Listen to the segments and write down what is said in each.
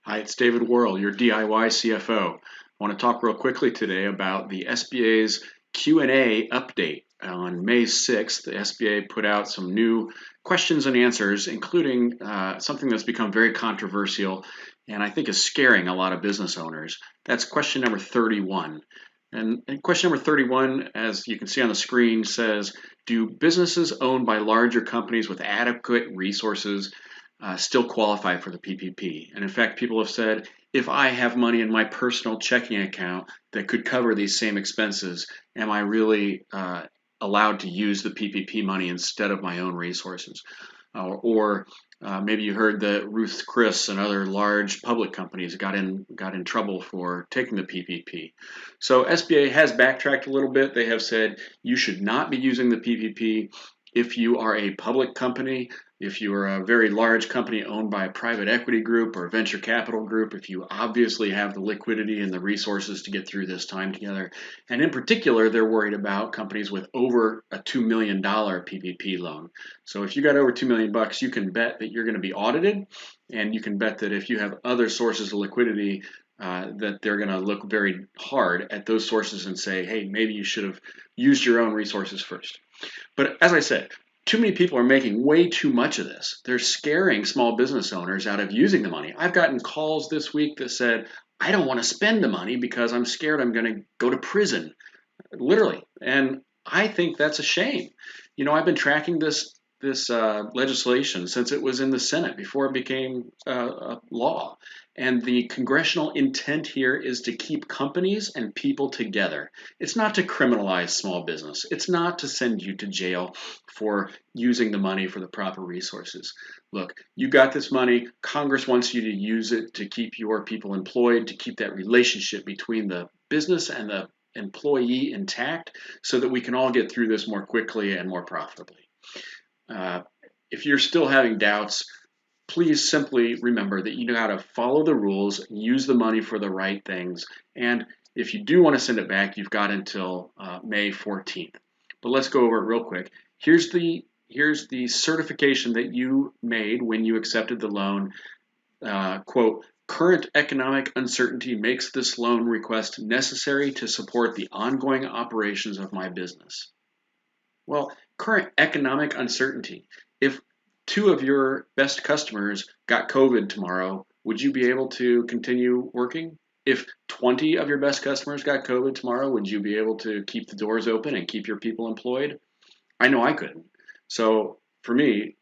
Hi, it's David Worrell, your DIY CFO. I want to talk real quickly today about the SBA's Q&A update. On May 6th, the SBA put out some new questions and answers, including something that's become very controversial and I think is scaring a lot of business owners. That's question number 31. And question number 31, as you can see on the screen, says, do businesses owned by larger companies with adequate resources still qualify for the PPP? And in fact, people have said, if I have money in my personal checking account that could cover these same expenses, am I really allowed to use the PPP money instead of my own resources? Or maybe you heard that Ruth Chris and other large public companies got in trouble for taking the PPP. So SBA has backtracked a little bit. They have said you should not be using the PPP if you are a public company, if you are a very large company owned by a private equity group or venture capital group, if you obviously have the liquidity and the resources to get through this time together. And in particular, they're worried about companies with over a $2 million PPP loan. So if you got over $2 million, you can bet that you're going to be audited, and you can bet that if you have other sources of liquidity, that they're going to look very hard at those sources and say, hey, maybe you should have used your own resources first. But as I said, too many people are making way too much of this. They're scaring small business owners out of using the money. I've gotten calls this week that said, I don't want to spend the money because I'm scared I'm going to go to prison, literally. And I think that's a shame. You know, I've been tracking this legislation since it was in the Senate before it became a law. And the congressional intent here is to keep companies and people together. It's not to criminalize small business. It's not to send you to jail for using the money for the proper resources. Look, you got this money. Congress wants you to use it to keep your people employed, to keep that relationship between the business and the employee intact so that we can all get through this more quickly and more profitably. If you're still having doubts, please simply remember that you got to follow the rules, use the money for the right things, and if you do want to send it back, you've got until May 14th. But let's go over it real quick. Here's the certification that you made when you accepted the loan. Quote, current economic uncertainty makes this loan request necessary to support the ongoing operations of my business. Well, current economic uncertainty. If two of your best customers got COVID tomorrow, would you be able to continue working? If 20 of your best customers got COVID tomorrow, would you be able to keep the doors open and keep your people employed? I know I couldn't. So for me,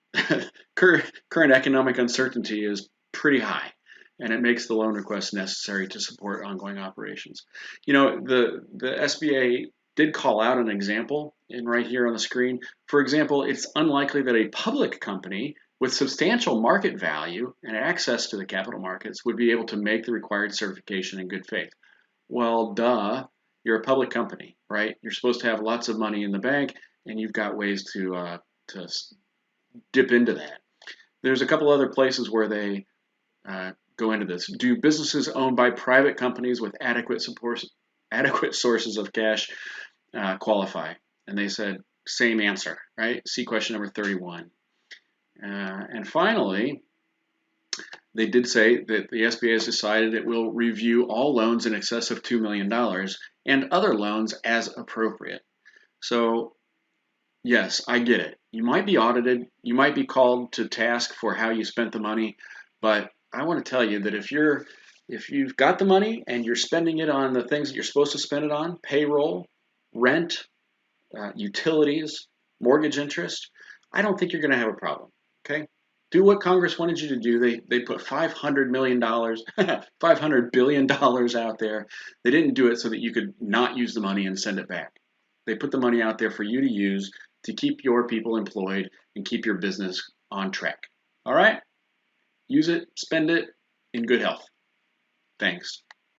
current economic uncertainty is pretty high, and it makes the loan request necessary to support ongoing operations. You know, the SBA did call out an example right here on the screen. For example, it's unlikely that a public company with substantial market value and access to the capital markets would be able to make the required certification in good faith. Well, duh, you're a public company, right? You're supposed to have lots of money in the bank, and you've got ways to dip into that. There's a couple other places where they go into this. Do businesses owned by private companies with adequate sources of cash qualify? And they said, same answer, right? See question number 31. And finally, they did say that the SBA has decided it will review all loans in excess of $2 million and other loans as appropriate. So, yes, I get it. You might be audited. You might be called to task for how you spent the money. But I want to tell you that if you've got the money and you're spending it on the things that you're supposed to spend it on, payroll, rent, utilities, mortgage interest, I don't think you're going to have a problem. Okay, do what Congress wanted you to do. They put $500 million, $500 billion out there. They didn't do it so that you could not use the money and send it back. They put the money out there for you to use to keep your people employed and keep your business on track. All right, use it, spend it in good health. Thanks.